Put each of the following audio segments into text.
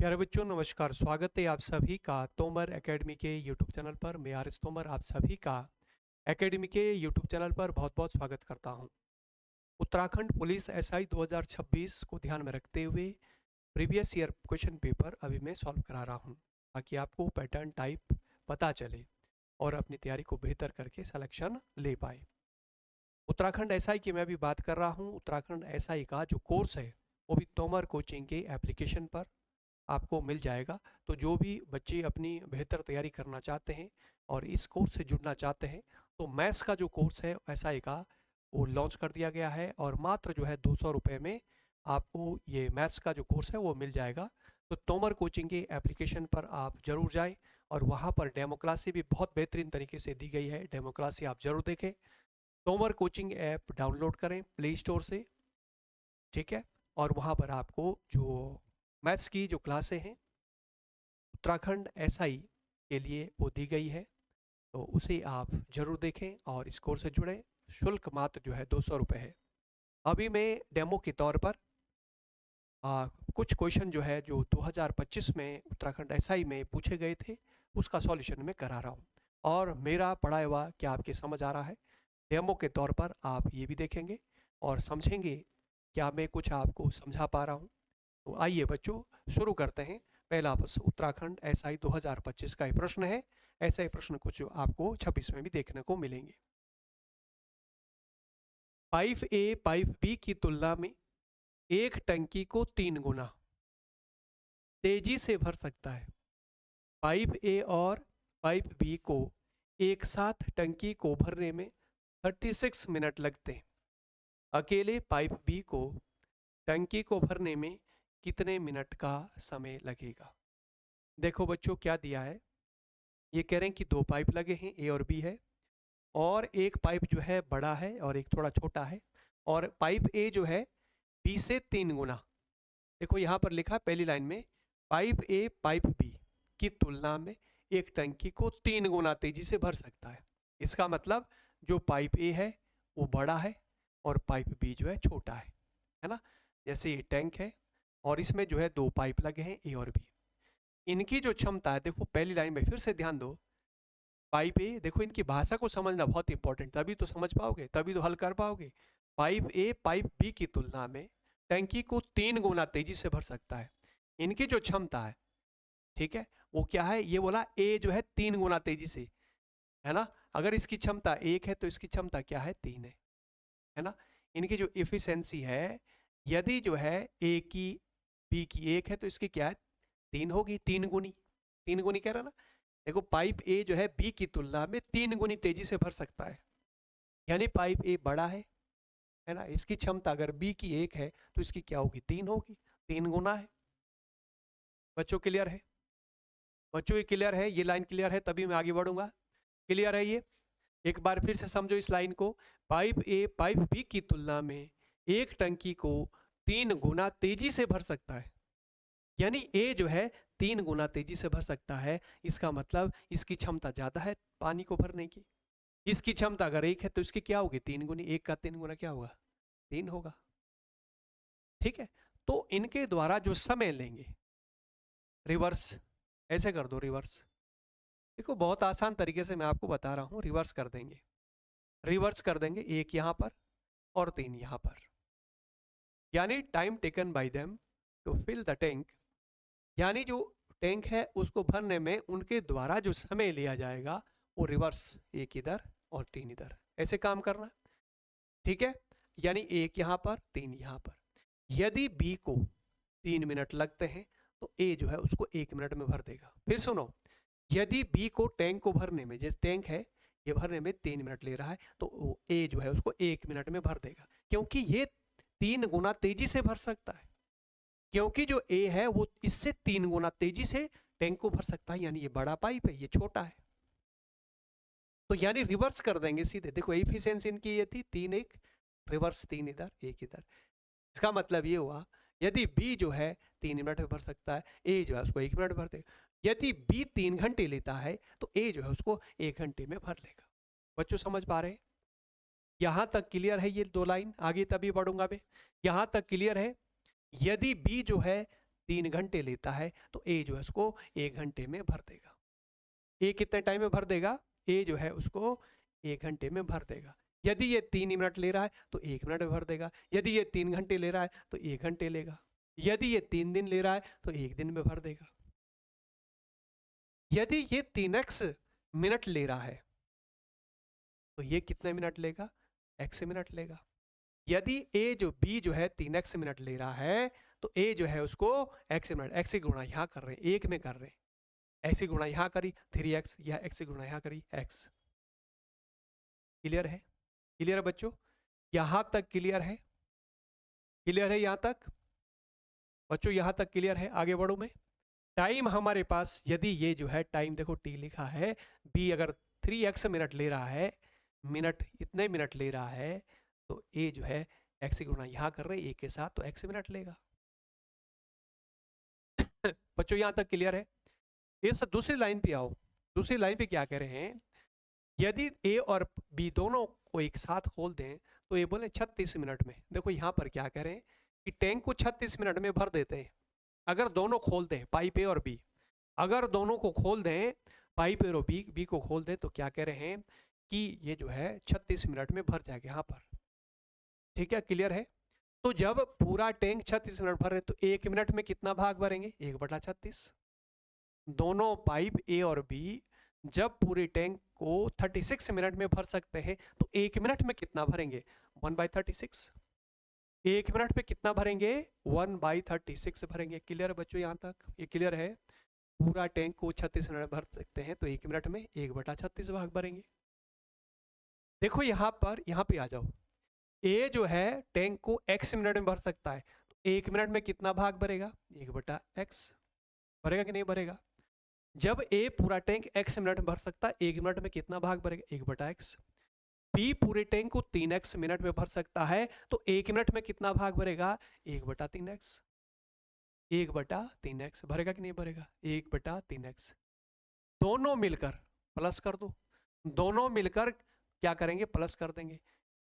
प्यारे बच्चों नमस्कार। स्वागत है आप सभी का तोमर एकेडमी के यूट्यूब चैनल पर। मैं आर एस तोमर आप सभी का एकेडमी के यूट्यूब चैनल पर बहुत बहुत स्वागत करता हूं। उत्तराखंड पुलिस एसआई 2026 को ध्यान में रखते हुए प्रीवियस ईयर क्वेश्चन पेपर अभी मैं सॉल्व करा रहा हूं, ताकि आपको पैटर्न टाइप पता चले और अपनी तैयारी को बेहतर करके सिलेक्शन ले पाए। उत्तराखंड एसआई की मैं अभी बात कर रहा हूँ। उत्तराखंड एसआई का जो कोर्स है वो भी तोमर कोचिंग के एप्लीकेशन पर आपको मिल जाएगा। तो जो भी बच्चे अपनी बेहतर तैयारी करना चाहते हैं और इस कोर्स से जुड़ना चाहते हैं, तो मैथ्स का जो कोर्स है एसआई का वो लॉन्च कर दिया गया है और मात्र जो है 200 रुपये में आपको ये मैथ्स का जो कोर्स है वो मिल जाएगा। तो तोमर कोचिंग के एप्लीकेशन पर आप जरूर जाएं और वहाँ पर डेमो क्लासें भी बहुत बेहतरीन तरीके से दी गई है। डेमो क्लासें आप जरूर देखें। तोमर कोचिंग ऐप डाउनलोड करें प्ले स्टोर से, ठीक है। और वहाँ पर आपको जो मैथ्स की जो क्लासें हैं उत्तराखंड एसआई के लिए वो दी गई है, तो उसे आप जरूर देखें और इस कोर्स से जुड़ें। शुल्क मात्र जो है 200 रुपये है। अभी मैं डेमो के तौर पर कुछ क्वेश्चन जो है जो 2025 में उत्तराखंड एसआई में पूछे गए थे उसका सॉल्यूशन मैं करा रहा हूँ और मेरा पढ़ाया हुआ क्या आपके समझ आ रहा है। डेमो के तौर पर आप ये भी देखेंगे और समझेंगे क्या मैं कुछ आपको समझा पा रहा हूँ। तो आइए बच्चों शुरू करते हैं। पहला बस उत्तराखंड एसआई 2025 का ही प्रश्न है। ऐसा ही प्रश्न कुछ आपको 26 में भी देखने को मिलेंगे। पाइप ए पाइप बी की तुलना में एक टंकी को 3 गुना तेजी से भर सकता है। पाइप ए और पाइप बी को एक साथ टंकी को भरने में 36 मिनट लगते हैं। अकेले पाइप बी को टंकी को भरने में कितने मिनट का समय लगेगा। देखो बच्चों क्या दिया है, ये कह रहे हैं कि 2 पाइप लगे हैं, ए और बी है, और एक पाइप जो है बड़ा है और एक थोड़ा छोटा है, और पाइप ए जो है बी से 3 गुना। देखो यहाँ पर लिखा पहली लाइन में पाइप ए पाइप बी की तुलना में एक टंकी को 3 गुना तेजी से भर सकता है। इसका मतलब जो पाइप ए है वो बड़ा है और पाइप बी जो है छोटा है ना। जैसे ये टैंक है और इसमें जो है 2 पाइप लगे हैं ए और बी। इनकी जो क्षमता है, देखो पहली लाइन में फिर से ध्यान दो, पाइप ए, देखो इनकी भाषा को समझना बहुत इंपॉर्टेंट, तभी तो समझ पाओगे, तभी तो हल कर पाओगे। पाइप ए पाइप बी की तुलना में टंकी को 3 गुना तेजी से भर सकता है। इनकी जो क्षमता है, ठीक है, वो क्या है, ये बोला ए जो है 3 गुना तेजी से, है ना। अगर इसकी क्षमता 1 है तो इसकी क्षमता क्या है, 3 है ना। इनकी जो इफिशियंसी है, यदि जो है ए की बी की 1 है तो इसकी क्या है, 3 होगी, 3 गुनी, 3 गुनी कह रहा ना। देखो पाइप ए जो है बी की तुलना में 3 गुनी तेजी से भर सकता है, यानी पाइप ए बड़ा है ना। इसकी क्षमता अगर बी की 1 है तो इसकी क्या होगी, 3 होगी, 3 गुना है। बच्चों क्लियर है? बच्चों ये क्लियर है? ये लाइन क्लियर है तभी मैं आगे बढ़ूंगा। क्लियर है ये? एक बार फिर से समझो इस लाइन को। पाइप ए पाइप बी की तुलना में एक टंकी को 3 गुना तेजी से भर सकता है, यानी ए जो है 3 गुना तेजी से भर सकता है। इसका मतलब इसकी क्षमता ज्यादा है पानी को भरने की। इसकी क्षमता अगर 1 है तो इसकी क्या होगी, 3 गुनी। 1 का 3 गुना क्या होगा, 3 होगा, ठीक है। तो इनके द्वारा जो समय लेंगे, रिवर्स ऐसे कर दो, रिवर्स। देखो बहुत आसान तरीके से मैं आपको बता रहा हूं, रिवर्स कर देंगे, रिवर्स कर देंगे, 1 यहां पर और 3 यहां पर, यानी time taken by them to fill the tank, यानी जो टैंक है उसको भरने में उनके द्वारा जो समय लिया जाएगा वो रिवर्स, 1 इधर और 3 इधर, ऐसे काम करना, ठीक है। यानी 1 यहां पर 3 यहां पर। यदि बी को 3 मिनट लगते हैं तो ए जो है उसको 1 मिनट में भर देगा। फिर सुनो, यदि बी को टैंक को भरने में, जैसे टैंक है ये भरने में 3 मिनट ले रहा है, तो ए जो है उसको 1 मिनट में भर देगा, क्योंकि ये 3 गुना तेजी से भर सकता है। क्योंकि जो ए है वो इससे 3 गुना तेजी से टैंक को भर सकता है, यानी ये बड़ा पाइप है, ये छोटा है। तो यानी रिवर्स कर देंगे सीधे। देखो एफिशिएंसी इनकी ये थी 3 1, रिवर्स 3 इधर 1 इधर। इसका मतलब ये हुआ यदि बी जो है 3 मिनट में भर सकता है, ए जो है उसको 1 मिनट भर देगा। यदि बी 3 घंटे लेता है तो ए जो है उसको 1 घंटे में भर लेगा। बच्चों समझ पा रहे हैं? यहां तक क्लियर है? ये 2 लाइन आगे तभी बढ़ूंगा मैं। यहां तक क्लियर है? यदि बी जो है 3 घंटे लेता है तो ए जो है उसको 1 घंटे में भर देगा। ए कितने टाइम में भर देगा? ए जो है उसको 1 घंटे में भर देगा। यदि ये 3 मिनट ले रहा है तो 1 मिनट में भर देगा। यदि ये 3 घंटे ले रहा है तो 1 घंटे लेगा। यदि ये 3 दिन ले रहा है तो 1 दिन में भर देगा। यदि ये 3x मिनट ले रहा है तो ये कितने मिनट लेगा? x मिनट लेगा। यदि a जो b जो है 3x मिनट ले रहा है तो a जो है उसको x मिनट, x से गुणा यहाँ कर रहे हैं, 1 में कर रहे हैं, x से गुणा यहाँ करी 3x, या x से गुणा यहाँ करी x। क्लियर है? क्लियर है बच्चों? यहां तक क्लियर है? क्लियर है यहां तक बच्चों? यहां तक क्लियर है? आगे बढ़ू मैं। टाइम हमारे पास, यदि ये जो है टाइम देखो t लिखा है, b अगर 3x मिनट ले रहा है, मिनट इतने मिनट ले रहा है तो a जो है x से गुणा यहाँ कर रहे हैं a के साथ, तो x मिनट लेगा। बच्चों यहां तक क्लियर है? इस दूसरी लाइन पे आओ। दूसरी लाइन पे क्या कह रहे हैं? यदि a और b दोनों को एक साथ खोल दें तो ये बोले 36 मिनट में। देखो यहाँ पर क्या कह रहे हैं कि टैंक को 36 मिनट में भर देते हैं। अगर दोनों खोल दें, पाइप ए और बी, अगर दोनों को खोल दें, पाइप ए और बी को खोल दें, तो क्या कह रहे हैं कि ये जो है 36 मिनट में भर जाएगा यहाँ पर। ठीक है? क्लियर है? तो जब पूरा टैंक 36 मिनट भर रहे तो 1 मिनट में कितना भाग भरेंगे? 1/36। दोनों पाइप ए और बी जब पूरे टैंक को 36 मिनट में भर सकते हैं तो 1 मिनट में कितना भरेंगे? 1/36। 1 मिनट में कितना भरेंगे? 1/36 भरेंगे। क्लियर है बच्चों यहाँ तक? ये क्लियर है? पूरा टैंक को 36 मिनट भर सकते हैं तो 1 मिनट में 1/36 भाग भरेंगे। देखो यहाँ पे आ जाओ। ए जो है टैंक को x मिनट में भर सकता है तो 1 मिनट में कितना भाग भरेगा? 1/x भरेगा कि नहीं भरेगा? जब ए पूरा टैंक x मिनट में भर सकता है, 1 मिनट में कितना भाग भरेगा? 1/x। बी पूरे टैंक को 3x मिनट में भर सकता है तो 1 मिनट में कितना भाग भरेगा? 1/3x। 1/3x भरेगा कि नहीं भरेगा? 1/3x। दोनों मिलकर प्लस कर दो, दोनों मिलकर क्या करेंगे? प्लस कर देंगे।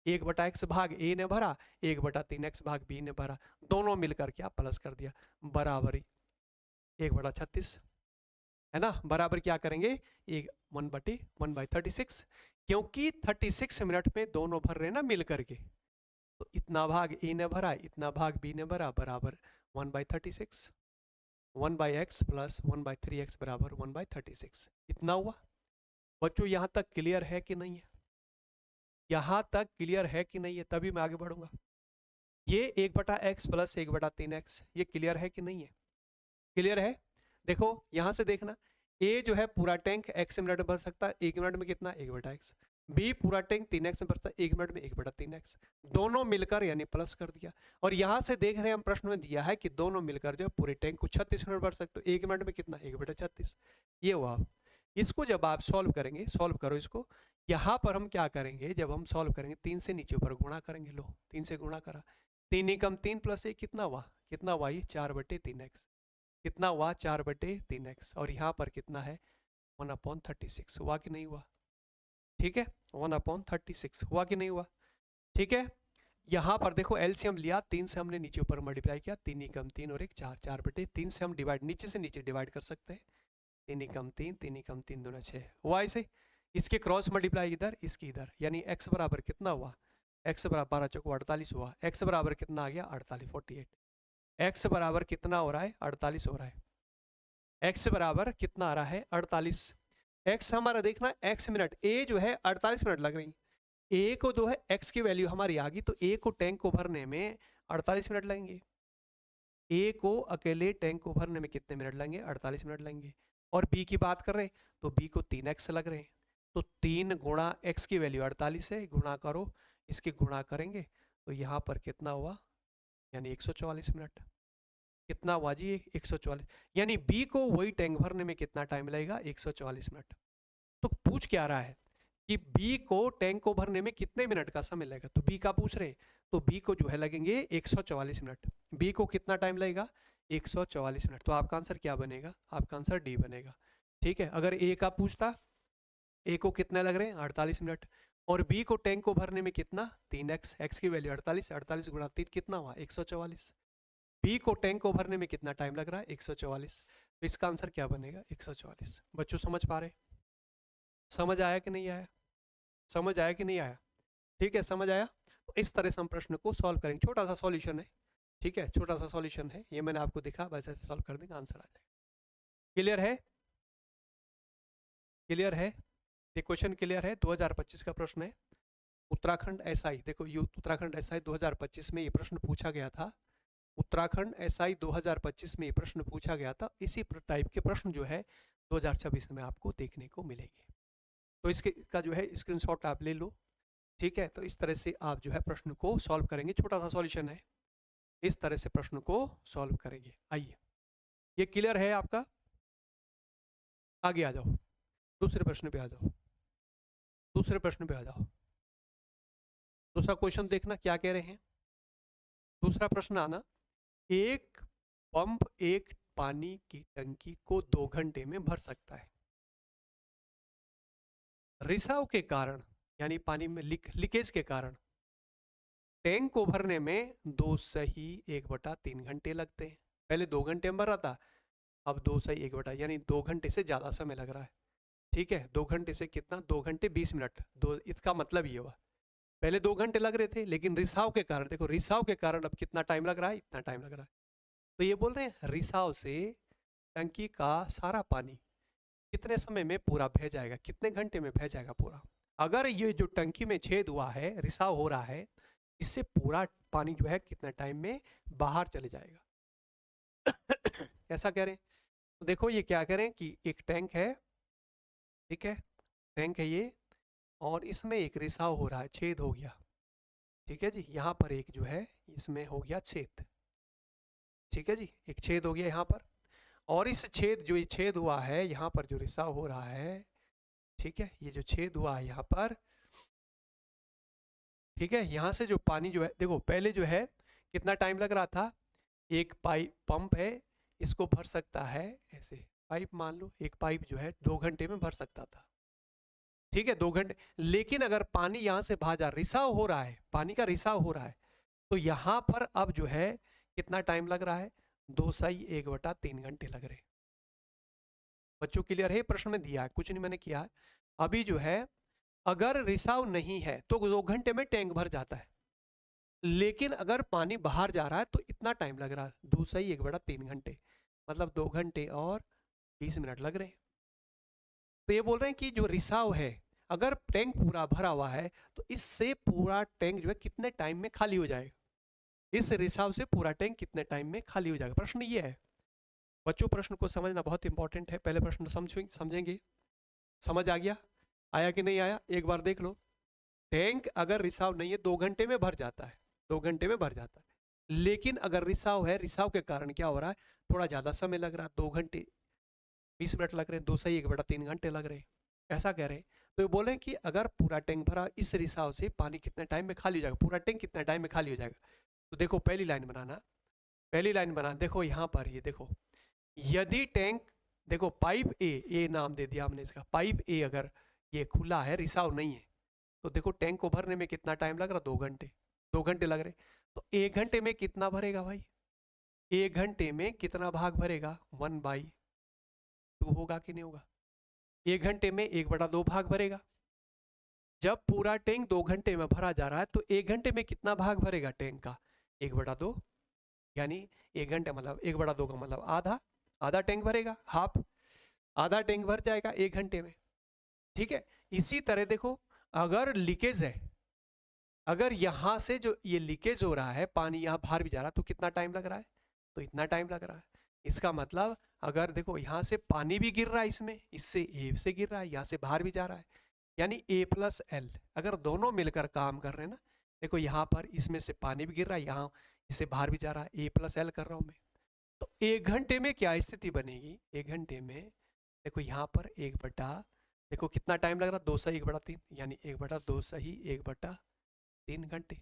1/x भाग ए ने भरा, 1/3x भाग बी ने भरा, दोनों मिलकर क्या प्लस कर दिया, बराबरी 1/36 है ना। बराबर क्या करेंगे? 1/36, क्योंकि 36 मिनट में दोनों भर रहे ना मिल करके, तो इतना भाग ए ने भरा, इतना भाग बी ने भरा, बराबर 1/36। 1/x प्लस 1/3x बराबर 1/36। इतना हुआ। बच्चों यहाँ तक क्लियर है कि नहीं है? यहाँ तक क्लियर है कि नहीं है? तभी मैं आगे बढ़ूंगा। ये 1/x प्लस 1/3x, ये क्लियर है कि नहीं है? क्लियर है? देखो यहाँ से देखना, ए जो है पूरा टैंक x मिनट में भर सकता है, 1 मिनट में कितना? 1/x। बी पूरा टैंक 3x में भरता है, 1 मिनट में 1/3x। दोनों मिलकर यानी प्लस कर दिया। और यहाँ से देख रहे हैं हम, प्रश्न में दिया है कि दोनों मिलकर जो पूरे टैंक को 36 मिनट भर सकते हो, 1 मिनट में कितना? 1/36। ये हुआ। इसको जब आप सॉल्व करेंगे, सॉल्व करो इसको, यहाँ पर हम क्या करेंगे? जब हम सॉल्व करेंगे 3 से नीचे ऊपर गुणा करेंगे। लो 3 से गुणा करा, 3 एकम 3 प्लस 1 कितना हुआ? कितना हुआ? ये 4/3x। कितना हुआ? 4/3x। और यहाँ पर कितना है? 1/36 हुआ कि नहीं हुआ? ठीक है, 1/36 हुआ कि नहीं हुआ? ठीक है। यहाँ पर देखो एलसीएम लिया, 3 से हमने नीचे ऊपर मल्टीप्लाई किया, 3 एकम 3 और 1 4, 4/3 से हम डिवाइड, नीचे से नीचे डिवाइड कर सकते हैं। 3 एकम 3, 3 एकम 3 दूना 6 हुआ। ऐसे इसके क्रॉस मल्टीप्लाई इधर, इसकी इधर, यानी x बराबर कितना हुआ? x बराबर 12 चौको 48 हुआ। x बराबर कितना आ गया? 48, 48। x बराबर कितना हो रहा है? 48 हो रहा है। x बराबर कितना आ रहा है? 48। x हमारा देखना x मिनट, a जो है 48 मिनट लग रही, a को जो है x की वैल्यू हमारी आ गई, तो a को टैंक को भरने में 48 मिनट लगेंगे। a को अकेले टैंक को भरने में कितने मिनट लगेंगे? 48 मिनट लगेंगे। और b की बात कर रहे हैं तो b को 3x लग रहे हैं, तो 3 गुणा x की वैल्यू 48 है, गुणा करो, इसके गुणा करेंगे तो यहाँ पर कितना हुआ? यानी 144 मिनट। कितना हुआ जी? 144। यानी बी को वही टैंक भरने में कितना टाइम लगेगा? 144 मिनट। तो पूछ क्या रहा है कि बी को टैंक को भरने में कितने मिनट का समय लगेगा, तो बी का पूछ रहे हैं, तो बी को जो है लगेंगे 144 मिनट। बी को कितना टाइम लगेगा? 144 मिनट। तो आपका आंसर क्या बनेगा? आपका आंसर डी बनेगा। ठीक है। अगर ए का पूछता, ए को कितने लग रहे हैं? 48 मिनट। और बी को टैंक को भरने में कितना? 3x, x की वैल्यू 48, 48 गुणा 3 कितना हुआ? 144। बी को टैंक को भरने में कितना टाइम लग रहा है? 144। तो इसका आंसर क्या बनेगा? 144। बच्चों समझ पा रहे? समझ आया कि नहीं आया? समझ आया कि नहीं आया? ठीक है, समझ आया? तो इस तरह से हम प्रश्न को सॉल्व करेंगे। छोटा सा सॉल्यूशन है, ठीक है, छोटा सा सॉल्यूशन है, ये मैंने आपको दिखा, बस ऐसे सॉल्व कर देंगे, आंसर आ जाएगा। क्लियर है? क्लियर है? ये क्वेश्चन क्लियर है? 2025 का प्रश्न है। उत्तराखंड एसआई, देखो ये उत्तराखंड एसआई 2025 में ये प्रश्न पूछा गया था। उत्तराखंड एसआई 2025 में ये प्रश्न पूछा गया था। इसी टाइप के प्रश्न जो है 2026 में आपको देखने को मिलेंगे। तो इसके का जो है स्क्रीनशॉट आप ले लो, ठीक है। तो इस तरह से आप जो है प्रश्न को सॉल्व करेंगे। छोटा सा सॉल्यूशन है, इस तरह से प्रश्न को सॉल्व करेंगे। आइए, ये क्लियर है आपका? आगे आ जाओ, दूसरे प्रश्न पे आ जाओ, दूसरे प्रश्न पे आ जाओ। दूसरा क्वेश्चन देखना क्या कह रहे हैं। दूसरा प्रश्न आना, एक पंप एक पानी की टंकी को 2 घंटे में भर सकता है। रिसाव के कारण, यानी पानी में लीकेज के कारण टैंक को भरने में 2 सही 1/3 घंटे लगते हैं। पहले 2 घंटे में भरा था, अब 2 सही 1/, यानी 2 घंटे से ज्यादा समय लग रहा है। ठीक है, 2 घंटे से कितना? 2 घंटे 20 मिनट। दो, इसका मतलब ये हुआ पहले 2 घंटे लग रहे थे, लेकिन रिसाव के कारण, देखो रिसाव के कारण अब कितना टाइम लग रहा है? इतना टाइम लग रहा है। तो ये बोल रहे हैं रिसाव से टंकी का सारा पानी कितने समय में पूरा बह जाएगा, कितने घंटे में बह जाएगा पूरा। अगर ये जो टंकी में छेद हुआ है, रिसाव हो रहा है, इससे पूरा पानी जो है कितने टाइम में बाहर चले जाएगा। ऐसा कह रहे हैं। तो देखो ये क्या कह रहे हैं कि एक टैंक है, ठीक है, टैंक है ये, और इसमें एक रिसाव हो रहा है, छेद हो गया, ठीक है जी। यहाँ पर एक जो है इसमें हो गया छेद, ठीक है जी, एक छेद हो गया यहाँ पर। और इस छेद, जो ये छेद हुआ है यहाँ पर, जो रिसाव हो रहा है, ठीक है, ये जो छेद हुआ है यहाँ पर, ठीक है, यहाँ से जो पानी जो है, देखो पहले जो है कितना टाइम लग रहा था, एक पाइप पंप है, इसको भर सकता है ऐसे, पाइप मान लो, एक पाइप जो है 2 घंटे में भर सकता था, ठीक है, 2 घंटे। लेकिन अगर पानी यहाँ से बाहर जा, रिसाव हो रहा है, पानी का रिसाव हो रहा है, तो यहाँ पर अब जो है कितना टाइम लग रहा है? 2 सही 1/3 घंटे लग रहे। बच्चों क्लियर है? प्रश्न में दिया है, कुछ नहीं मैंने किया है। अभी जो है अगर रिसाव नहीं है तो 2 घंटे में टैंक भर जाता है, लेकिन अगर पानी बाहर जा रहा है तो इतना टाइम लग रहा है, 2 सही 1/3 घंटे, मतलब 2 घंटे और 20 मिनट लग रहे हैं। तो ये बोल रहे हैं कि जो रिसाव है, अगर टैंक पूरा भरा हुआ है तो इससे पूरा टैंक जो है कितने टाइम में खाली हो जाएगा, इस रिसाव से पूरा टैंक कितने टाइम में खाली हो जाएगा। प्रश्न ये है बच्चों, प्रश्न को समझना बहुत इंपॉर्टेंट है। पहले प्रश्न समझेंगे, समझ आ गया? आया कि नहीं आया? एक बार देख लो। टैंक अगर रिसाव नहीं है 2 घंटे में भर जाता है, 2 घंटे में भर जाता है, लेकिन अगर रिसाव है, रिसाव के कारण क्या हो रहा है? थोड़ा ज्यादा समय लग रहा है, 2 घंटे 20 मिनट लग रहे हैं, 2 सही 1/3 घंटे लग रहे हैं, ऐसा कह रहे हैं। तो ये बोले कि अगर पूरा टैंक भरा, इस रिसाव से पानी कितने टाइम में खाली हो जाएगा, पूरा टैंक कितने टाइम में खाली हो जाएगा। तो देखो पहली लाइन बनाना, पहली लाइन बना, देखो यहाँ पर ये देखो, यदि टैंक, देखो पाइप ए नाम दे दिया हमने इसका, पाइप ए अगर ये खुला है, रिसाव नहीं है, तो देखो टैंक को भरने में कितना टाइम लग रहा? 2 घंटे, 2 घंटे लग रहे। तो 1 घंटे में कितना भरेगा भाई? 1 घंटे में कितना भाग भरेगा? 1/2 होगा कि नहीं होगा? 1 घंटे में 1/2 भाग भरेगा। जब पूरा टैंक 2 घंटे में भरा जा रहा है तो 1 घंटे में कितना भाग भरेगा टैंक का? 1/2, यानी 1 घंटे मतलब 1/2 का मतलब आधा, आधा टैंक भरेगा, हाफ, आधा टैंक भर जाएगा 1 घंटे में, ठीक है। इसी तरह देखो, अगर लीकेज है, अगर यहां से जो ये लीकेज हो रहा है, पानी यहाँ बाहर भी जा रहा है, तो कितना टाइम लग रहा है? तो इतना टाइम लग रहा है। इसका मतलब अगर देखो यहाँ से पानी भी गिर रहा है, इसमें, इससे ए से गिर रहा है, यहाँ से बाहर भी जा रहा है, यानी A+L, अगर दोनों मिलकर काम कर रहे हैं ना, देखो यहाँ पर इसमें से पानी भी गिर रहा है, यहाँ इससे बाहर भी जा रहा है, A+L कर रहा हूँ मैं। तो 1 घंटे में क्या स्थिति बनेगी? 1 घंटे में देखो यहाँ पर देखो कितना टाइम लग रहा है? 2 सही 1/3, यानी 1/2 सही 1/3 घंटे,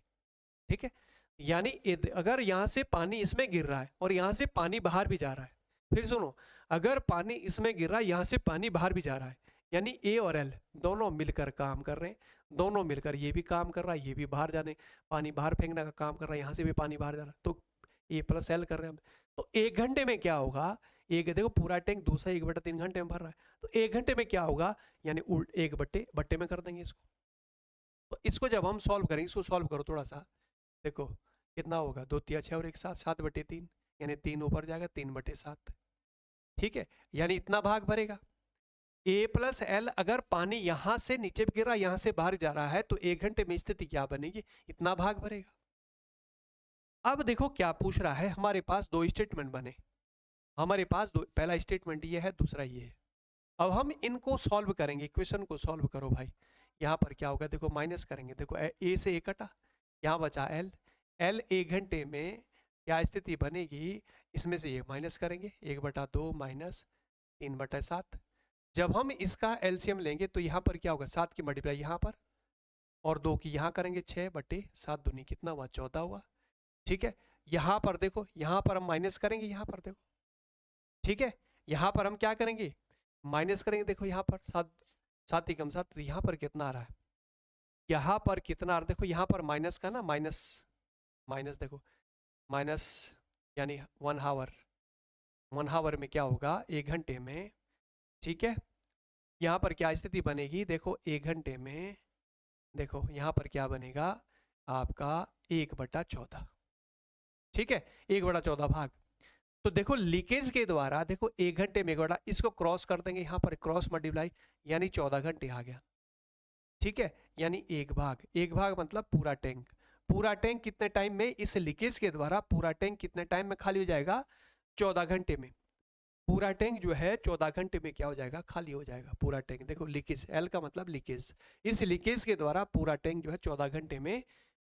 ठीक है। यानी अगर यहाँ से पानी इसमें गिर रहा है और यहाँ से पानी बाहर भी जा रहा है, फिर सुनो, अगर पानी इसमें गिर रहा है, यहाँ से पानी बाहर भी जा रहा है, यानी ए और एल दोनों मिलकर काम कर रहे हैं, दोनों मिलकर ये भी काम कर रहा है, ये भी बाहर जाने, पानी बाहर फेंकने का काम कर रहा है, यहाँ से भी पानी बाहर जा रहा है। तो ए प्लस एल कर रहे हैं हम। तो 1 घंटे में क्या होगा, एक देखो पूरा टैंक 2 से 1/3 घंटे में भर रहा है, तो 1 घंटे में क्या होगा, यानी उल्ट 1 बट्टे में कर देंगे इसको। तो इसको जब हम सॉल्व करेंगे, इसको सॉल्व करो थोड़ा सा, देखो कितना होगा, 2 तिया 6 और 1 7, 7/3, यानी 3 ऊपर जाएगा 3/7। ठीक है, यानी इतना भाग भरेगा। ए प्लस एल अगर पानी यहां से नीचे गिर रहा है, यहां से बाहर जा रहा है, तो 1 घंटे में स्थिति क्या बनेगी, इतना भाग भरेगा। अब देखो क्या पूछ रहा है, हमारे पास 2 स्टेटमेंट बने, हमारे पास पहला स्टेटमेंट ये है, दूसरा ये है। अब हम इनको सॉल्व करेंगे, इक्वेशन को सॉल्व करो भाई। यहाँ पर क्या होगा, देखो माइनस करेंगे, देखो ए से ए कटा, यहाँ बचा एल, एल 1 घंटे में क्या स्थिति बनेगी, इसमें से ये माइनस करेंगे, 1/2 माइनस 3/7। जब हम इसका एलसीएम लेंगे तो यहाँ पर क्या होगा, 7 की मल्टीप्लाई यहाँ पर और 2 की यहाँ करेंगे, 6/7 दूनी कितना हुआ, 14 हुआ। ठीक है, यहाँ पर देखो, यहाँ पर हम माइनस करेंगे, यहाँ पर देखो, ठीक है, यहाँ पर हम क्या करेंगे, माइनस करेंगे, देखो यहाँ पर 7 ही कम 7, तो यहाँ पर कितना आ रहा है, यहाँ पर कितना आ रहा है, देखो यहाँ पर माइनस का ना, माइनस देखो माइनस, यानी 1 आवर, 1 आवर में क्या होगा, 1 घंटे में। ठीक है, यहाँ पर क्या स्थिति बनेगी, देखो 1 घंटे में, देखो यहाँ पर क्या बनेगा आपका 1/14। ठीक है, 1/14 भाग। तो देखो लीकेज के द्वारा, देखो 1 घंटे में 1/, इसको क्रॉस कर देंगे, यहाँ पर क्रॉस मल्टीप्लाई, यानी 14 घंटे आ गया। ठीक है, यानी एक भाग मतलब पूरा टैंक, पूरा टैंक कितने टाइम में, इस लीकेज के द्वारा पूरा टैंक कितने टाइम में खाली हो जाएगा, 14 घंटे में। पूरा टैंक जो है 14 घंटे में क्या हो जाएगा, खाली हो जाएगा पूरा टैंक। देखो लीकेज, एल का मतलब लीकेज, इस लीकेज के द्वारा पूरा टैंक जो है 14 घंटे में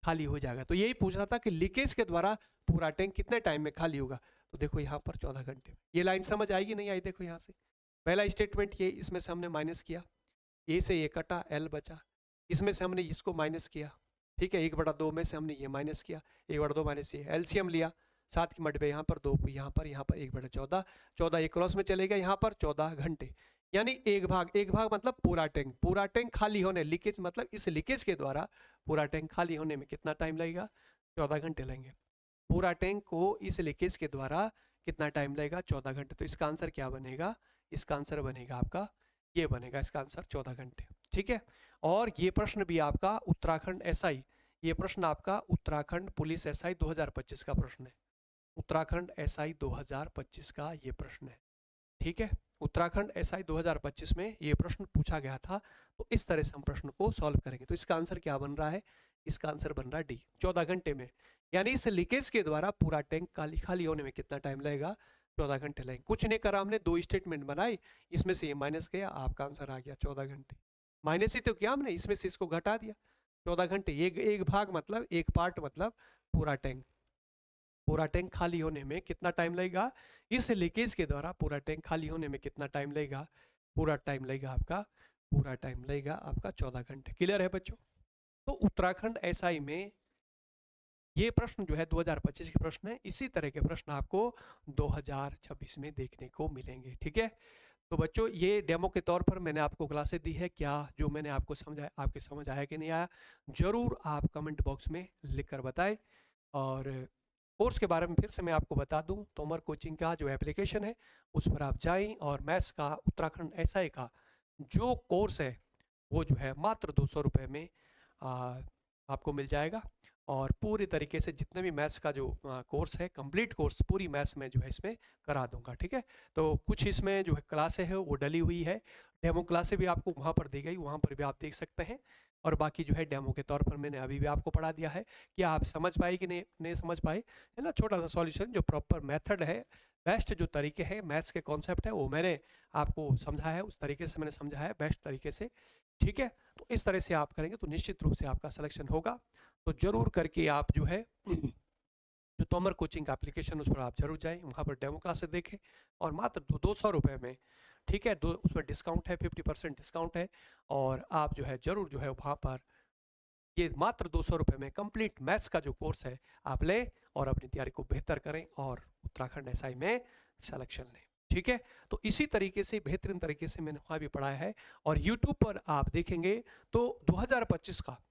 खाली हो जाएगा। तो यही पूछ रहा था कि लीकेज के द्वारा पूरा टैंक कितने टाइम में खाली होगा, तो देखो यहाँ पर 14 घंटे। ये लाइन समझ आएगी नहीं आई, देखो यहाँ से पहला स्टेटमेंट ये, इसमें से हमने माइनस किया, ए से ये कटा, एल बचा, इसमें से हमने इसको माइनस किया। ठीक है, 1/2 में से हमने ये माइनस किया, 1/2 माइनस ये, एलसीएम लिया, 7 की मल्टीप्लाई यहाँ पर 2, यहाँ पर 1/14, 14 एक क्रॉस में चलेगा, यहाँ पर 14 घंटे, यानी एक भाग मतलब पूरा टैंक खाली होने, लीकेज मतलब इस लीकेज के द्वारा पूरा टैंक खाली होने में कितना टाइम लगेगा, 14 घंटे लगेंगे। पूरा टैंक को इस लीकेज के द्वारा कितना टाइम लगेगा, 14 घंटे। तो इसका आंसर क्या बनेगा, इसका आंसर बनेगा आपका ये बनेगा, इसका आंसर 14 घंटे। ठीक है, और ये प्रश्न भी आपका उत्तराखंड एसआई, ये प्रश्न आपका उत्तराखंड पुलिस एसआई 2025 का प्रश्न है, उत्तराखंड एसआई 2025 का ये प्रश्न है। ठीक है, उत्तराखंड एसआई 2025 में ये प्रश्न पूछा गया था। तो इस तरह से हम प्रश्न को सॉल्व करेंगे। तो इसका आंसर क्या बन रहा है, इसका आंसर बन रहा है डी, 14 घंटे में, यानी इस लीकेज के द्वारा पूरा टैंक खाली होने में कितना टाइम लगेगा, 14 घंटे लगेंगे। कुछ नहीं करा हमने, 2 स्टेटमेंट बनाई, इसमें से ये माइनस गया, आपका आंसर आ गया 14 घंटे। माइनस ही तो किया हमने, इसमें से इसको घटा दिया, 14 घंटे। एक भाग मतलब एक पार्ट मतलब पूरा टैंक खाली होने में कितना टाइम लगेगा, इस लीकेज के द्वारा पूरा टैंक खाली होने में कितना टाइम लगेगा, पूरा टाइम लगेगा आपका 14 घंटे। क्लियर है बच्चों। तो उत्तराखंड एसआई में ये प्रश्न जो है 2025 के प्रश्न है, इसी तरह के प्रश्न आपको 2026 में देखने को मिलेंगे। ठीक है, तो बच्चों ये डेमो के तौर पर मैंने आपको क्लासेस दी है, क्या जो मैंने आपको समझाया आपके समझ आया कि नहीं आया, जरूर आप कमेंट बॉक्स में लिखकर बताएं। और कोर्स के बारे में फिर से मैं आपको बता दूं, तोमर कोचिंग का जो एप्लीकेशन है उस पर आप जाएं, और मैथ्स का उत्तराखंड एसआई का जो कोर्स है वो जो है मात्र 200 रुपये में आपको मिल जाएगा। और पूरी तरीके से जितने भी मैथ्स का जो कोर्स है, कंप्लीट कोर्स पूरी मैथ्स में जो है इसमें करा दूंगा। ठीक है, तो कुछ इसमें जो है क्लासें है वो डली हुई है, डेमो क्लासें भी आपको वहाँ पर दी गई, वहाँ पर भी आप देख सकते हैं। और बाकी जो है डेमो के तौर पर मैंने अभी भी आपको पढ़ा दिया है, कि आप समझ पाए कि नहीं समझ पाए, है ना। छोटा सा सॉल्यूशन, जो प्रॉपर मेथड है, बेस्ट जो तरीके हैं, मैथ्स के कॉन्सेप्ट है वो मैंने आपको समझा है, उस तरीके से मैंने समझा है बेस्ट तरीके से। ठीक है, तो इस तरह से आप करेंगे तो निश्चित रूप से आपका सिलेक्शन होगा। तो जरूर करके आप जो है जो तोमर कोचिंग का एप्लीकेशन, उस पर आप जरूर जाएं, वहाँ पर डेमो क्लासेस देखें, और मात्र 200 रुपये में, ठीक है, उसमें डिस्काउंट है, 50% डिस्काउंट है, और आप जो है जरूर जो है वहाँ पर ये मात्र 200 रुपये में कंप्लीट मैथ्स का जो कोर्स है आप लें, और अपनी तैयारी को बेहतर करें, और उत्तराखंड एसआई में सिलेक्शन लें। ठीक है, तो इसी तरीके से बेहतरीन तरीके से मैंने वहाँ भी पढ़ाया है, और यूट्यूब पर आप देखेंगे तो 2025 का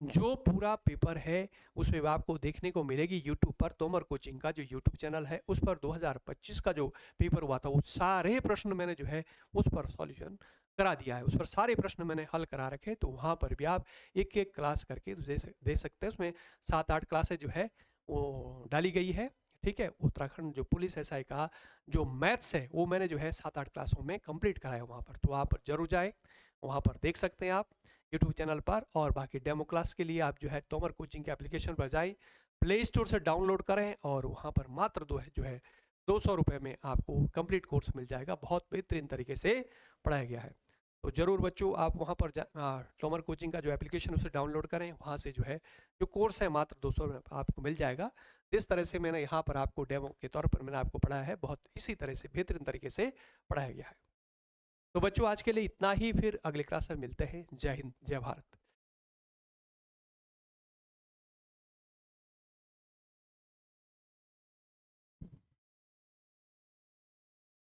जो पूरा पेपर है उसमें आपको देखने को मिलेगी यूट्यूब पर, तोमर कोचिंग का जो यूट्यूब चैनल है उस पर 2025 का जो पेपर हुआ था वो सारे प्रश्न मैंने जो है उस पर सॉल्यूशन करा दिया है, उस पर सारे प्रश्न मैंने हल करा रखे। तो वहाँ पर भी आप एक एक क्लास करके दे सकते हैं। उसमें 7-8 क्लासेज जो है वो डाली गई है, ठीक है। उत्तराखंड जो पुलिस एसआई का जो मैथ्स है वो मैंने जो है 7-8 क्लासों में कंप्लीट कराया वहाँ पर, तो वहाँ पर जरूर जाए, वहाँ पर देख सकते हैं आप यूट्यूब चैनल पर। और बाकी डेमो क्लास के लिए आप जो है तोमर कोचिंग के एप्लीकेशन पर जाए, प्ले स्टोर से डाउनलोड करें और वहाँ पर मात्र जो है 200 रुपये में आपको कंप्लीट कोर्स मिल जाएगा। बहुत बेहतरीन तरीके से पढ़ाया गया है। तो ज़रूर बच्चों आप वहाँ पर तोमर कोचिंग का जो एप्लीकेशन उसे डाउनलोड करें, वहाँ से जो है जो कोर्स है मात्र 200 में आपको मिल जाएगा। जिस तरह से मैंने यहाँ पर आपको डेमो के तौर पर मैंने आपको पढ़ाया है, बहुत इसी तरह से बेहतरीन तरीके से पढ़ाया गया है। तो बच्चों आज के लिए इतना ही, फिर अगले क्लास में मिलते हैं। जय हिंद, जय भारत।